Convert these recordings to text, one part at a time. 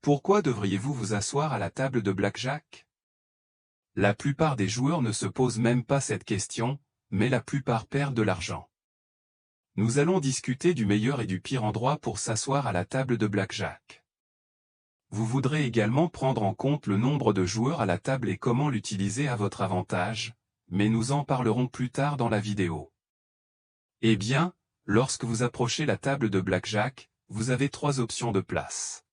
Pourquoi devriez-vous vous asseoir à la table de blackjack? La plupart des joueurs ne se posent même pas cette question, mais la plupart perdent de l'argent. Nous allons discuter du meilleur et du pire endroit pour s'asseoir à la table de blackjack. Vous voudrez également prendre en compte le nombre de joueurs à la table et comment l'utiliser à votre avantage, mais nous en parlerons plus tard dans la vidéo. Eh bien, lorsque vous approchez la table de blackjack, vous avez 3 options de place.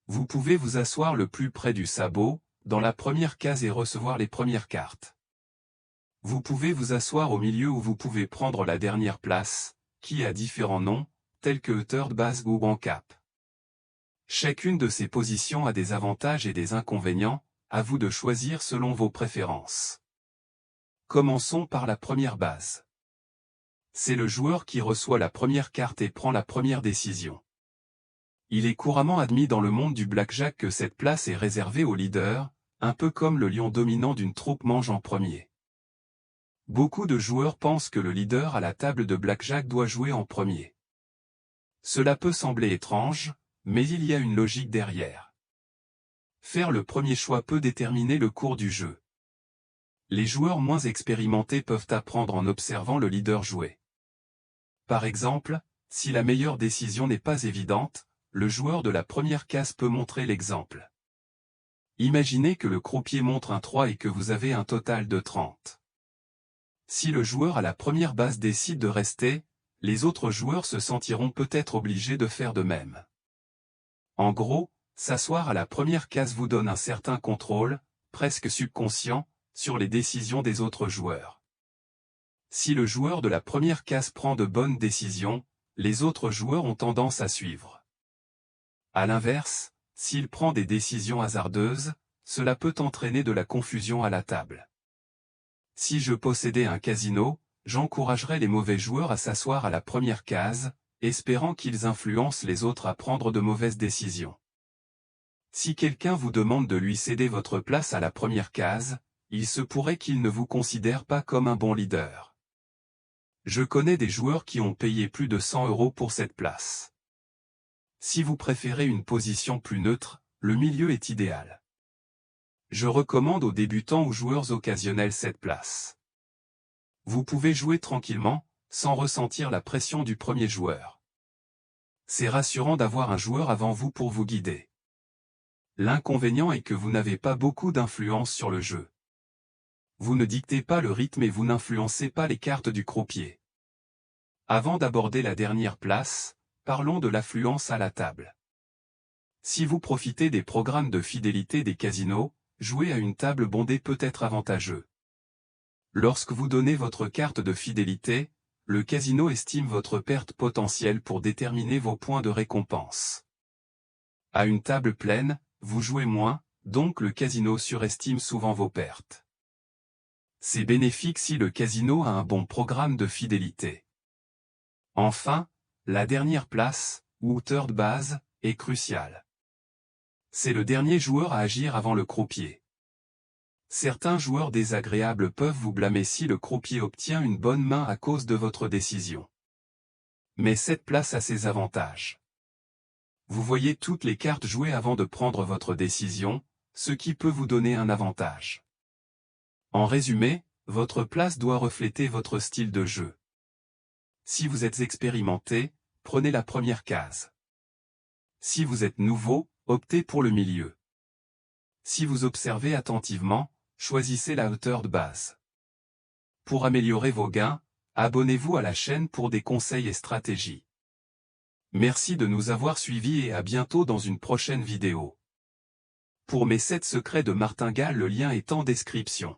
Vous pouvez vous asseoir le plus près du sabot, dans la première case et recevoir les premières cartes. Vous pouvez vous asseoir au milieu ou vous pouvez prendre la dernière place, qui a différents noms, tels que third base ou en cap. Chacune de ces positions a des avantages et des inconvénients, à vous de choisir selon vos préférences. Commençons par la première base. C'est le joueur qui reçoit la première carte et prend la première décision. Il est couramment admis dans le monde du blackjack que cette place est réservée au leader, un peu comme le lion dominant d'une troupe mange en premier. Beaucoup de joueurs pensent que le leader à la table de blackjack doit jouer en premier. Cela peut sembler étrange, mais il y a une logique derrière. Faire le premier choix peut déterminer le cours du jeu. Les joueurs moins expérimentés peuvent apprendre en observant le leader jouer. Par exemple, si la meilleure décision n'est pas évidente, le joueur de la première case peut montrer l'exemple. Imaginez que le croupier montre un 3 et que vous avez un total de 30. Si le joueur à la première base décide de rester, les autres joueurs se sentiront peut-être obligés de faire de même. En gros, s'asseoir à la première case vous donne un certain contrôle, presque subconscient, sur les décisions des autres joueurs. Si le joueur de la première case prend de bonnes décisions, les autres joueurs ont tendance à suivre. À l'inverse, s'il prend des décisions hasardeuses, cela peut entraîner de la confusion à la table. Si je possédais un casino, j'encouragerais les mauvais joueurs à s'asseoir à la première case, espérant qu'ils influencent les autres à prendre de mauvaises décisions. Si quelqu'un vous demande de lui céder votre place à la première case, il se pourrait qu'il ne vous considère pas comme un bon leader. Je connais des joueurs qui ont payé plus de 100 € pour cette place. Si vous préférez une position plus neutre, le milieu est idéal. Je recommande aux débutants ou joueurs occasionnels cette place. Vous pouvez jouer tranquillement, sans ressentir la pression du premier joueur. C'est rassurant d'avoir un joueur avant vous pour vous guider. L'inconvénient est que vous n'avez pas beaucoup d'influence sur le jeu. Vous ne dictez pas le rythme et vous n'influencez pas les cartes du croupier. Avant d'aborder la dernière place, parlons de l'affluence à la table. Si vous profitez des programmes de fidélité des casinos, jouer à une table bondée peut être avantageux. Lorsque vous donnez votre carte de fidélité, le casino estime votre perte potentielle pour déterminer vos points de récompense. À une table pleine, vous jouez moins, donc le casino surestime souvent vos pertes. C'est bénéfique si le casino a un bon programme de fidélité. Enfin, la dernière place, ou third base, est cruciale. C'est le dernier joueur à agir avant le croupier. Certains joueurs désagréables peuvent vous blâmer si le croupier obtient une bonne main à cause de votre décision. Mais cette place a ses avantages. Vous voyez toutes les cartes jouées avant de prendre votre décision, ce qui peut vous donner un avantage. En résumé, votre place doit refléter votre style de jeu. Si vous êtes expérimenté, prenez la première case. Si vous êtes nouveau, optez pour le milieu. Si vous observez attentivement, choisissez la hauteur de base. Pour améliorer vos gains, abonnez-vous à la chaîne pour des conseils et stratégies. Merci de nous avoir suivis et à bientôt dans une prochaine vidéo. Pour mes 7 secrets de martingale, le lien est en description.